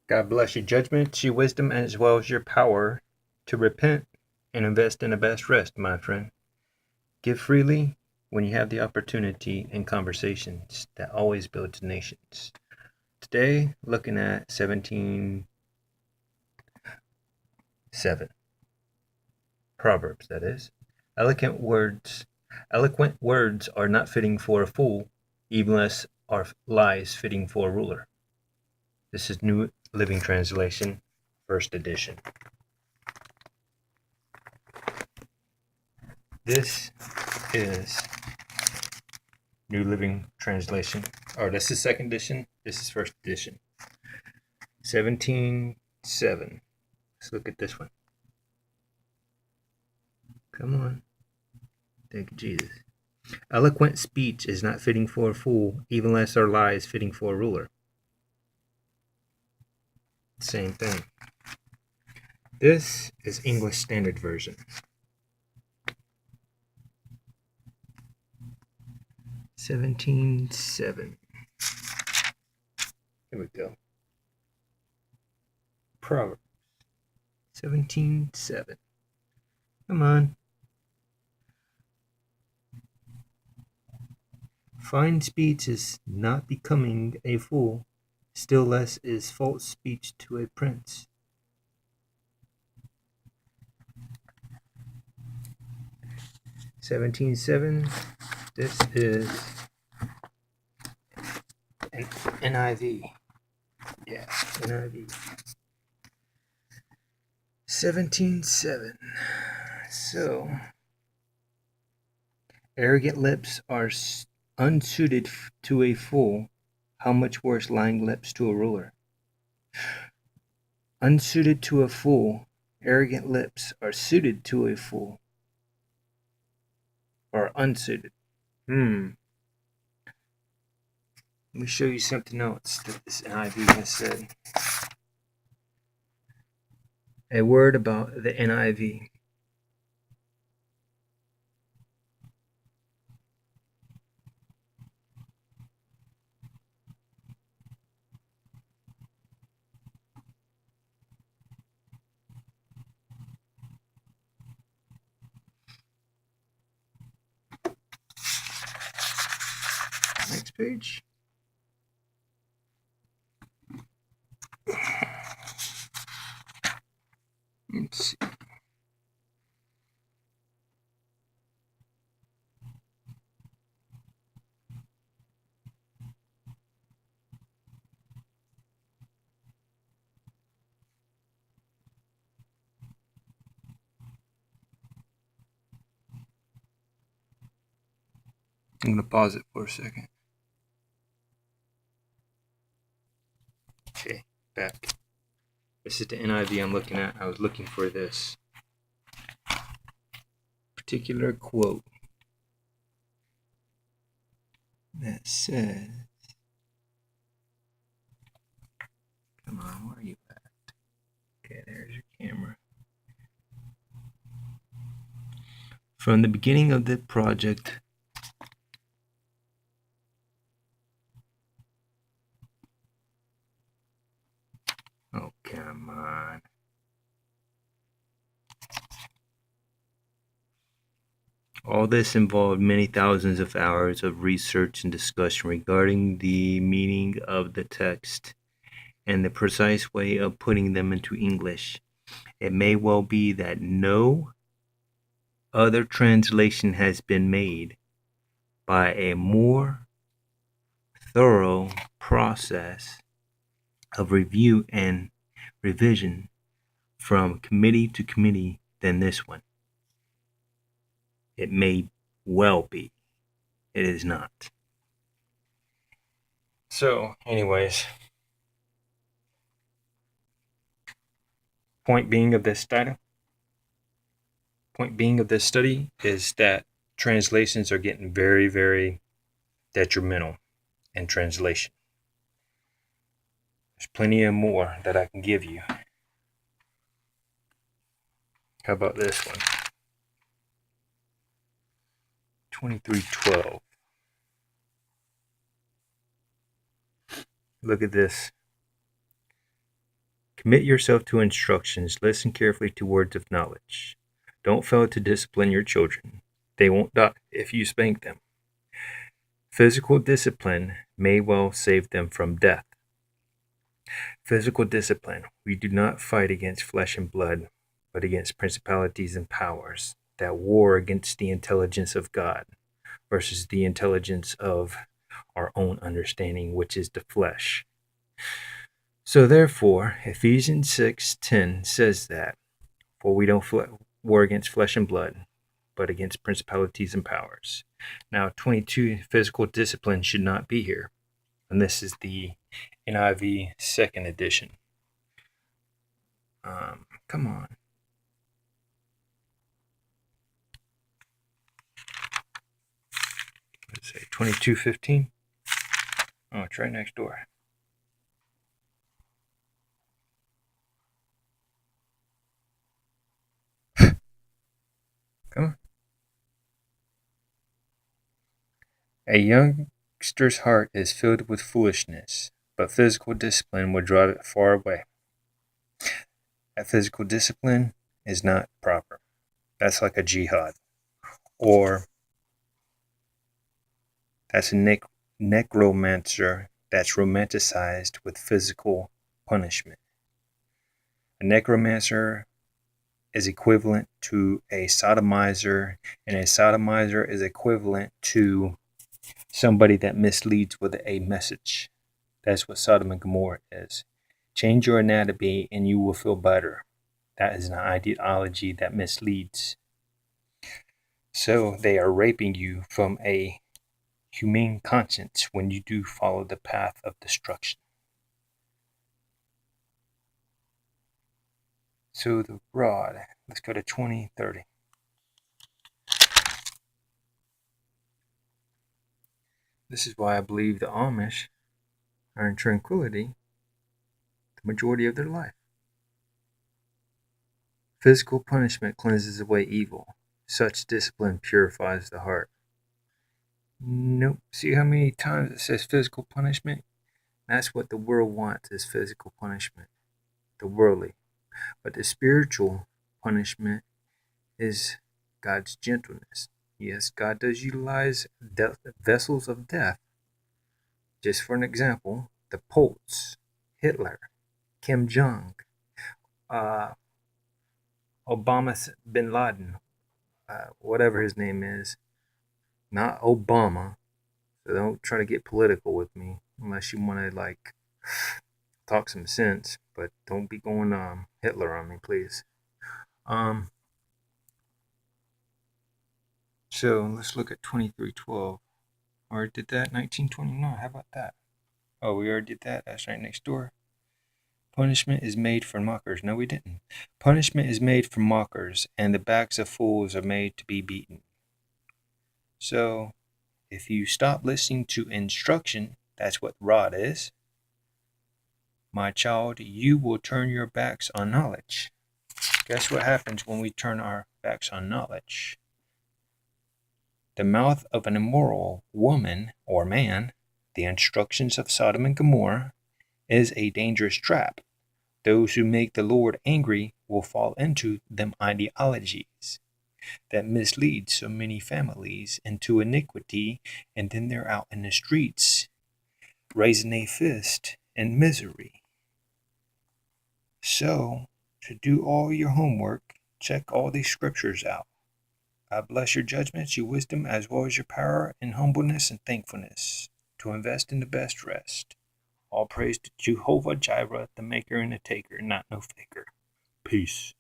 God bless your judgment, your wisdom, as well as your power to repent and invest in the best rest, my friend. Give freely when you have the opportunity in conversations that always builds nations. Today, looking at 17:7. Proverbs, that is. Eloquent words eloquent words are not fitting for a fool, even less are lies fitting for a ruler. This is New Living Translation, first edition. This is New Living Translation. Or this is second edition. This is first edition. 17:7. Let's look at this one. Come on. Thank you, Jesus. Eloquent speech is not fitting for a fool, even less are lies fitting for a ruler. Same thing. This is English Standard Version. 17:7. Here we go. Proverbs 17:7. Come on. Fine speech is not becoming a fool, still less is false speech to a prince. 17:7. This is an NIV. Yeah, NIV. 17:7. So, arrogant lips are unsuited to a fool. How much worse lying lips to a ruler? Unsuited to a fool, arrogant lips are suited to a fool. Or unsuited. Let me show you something else that this NIV has said. A word about the NIV. Next page. Let's see. I'm going to pause it for a second. Okay, back. This is the NIV I'm looking at. I was looking for this particular quote that says, come on, where are you at? Okay, there's your camera. From the beginning of the project, oh, come on. All this involved many thousands of hours of research and discussion regarding the meaning of the text and the precise way of putting them into English. It may well be that no other translation has been made by a more thorough process of review and revision from committee to committee than this one. It may well be. It is not. So, anyways, point being of this study is that translations are getting very, very detrimental in translation. There's plenty of more that I can give you. How about this one? 23:12. Look at this. Commit yourself to instructions. Listen carefully to words of knowledge. Don't fail to discipline your children. They won't die if you spank them. Physical discipline may well save them from death. Physical discipline. We do not fight against flesh and blood, but against principalities and powers that war against the intelligence of God versus the intelligence of our own understanding, which is the flesh. So therefore, Ephesians 6:10 says that, for we don't war against flesh and blood, but against principalities and powers. Now, 22, physical discipline should not be here. And this is the NIV second edition. Come on. Let's say 22:15. Oh, it's right next door. Come on. A youngster's heart is filled with foolishness, but physical discipline will drive it far away. That physical discipline is not proper. That's like a jihad. Or that's a necromancer that's romanticized with physical punishment. A necromancer is equivalent to a sodomizer, and a sodomizer is equivalent to somebody that misleads with a message. That's what Sodom and Gomorrah is. Change your anatomy and you will feel better. That is an ideology that misleads. So they are raping you from a humane conscience when you do follow the path of destruction. So the rod, let's go to 20:30. This is why I believe the Amish are in tranquility the majority of their life. Physical punishment cleanses away evil. Such discipline purifies the heart. Nope. See how many times it says physical punishment? That's what the world wants, is physical punishment. The worldly. But the spiritual punishment is God's gentleness. Yes, God does utilize vessels of death. Just for an example, the Poles, Hitler, Kim Jong, Obama bin Laden, whatever his name is, not Obama. So don't try to get political with me unless you want to like talk some sense, but don't be going Hitler on me, please. So let's look at 23:12. Already did that. 1929. How about that? Oh, we already did that. That's right next door. Punishment is made for mockers. No, we didn't. Punishment is made for mockers, and the backs of fools are made to be beaten. So, if you stop listening to instruction, that's what rod is. My child, you will turn your backs on knowledge. Guess what happens when we turn our backs on knowledge? The mouth of an immoral woman or man, the instructions of Sodom and Gomorrah, is a dangerous trap. Those who make the Lord angry will fall into them ideologies that mislead so many families into iniquity, and then they're out in the streets raising a fist in misery. So, to do all your homework, check all these scriptures out. God bless your judgments, your wisdom, as well as your power and humbleness and thankfulness to invest in the best rest. All praise to Jehovah Jireh, the maker and the taker, not no faker. Peace.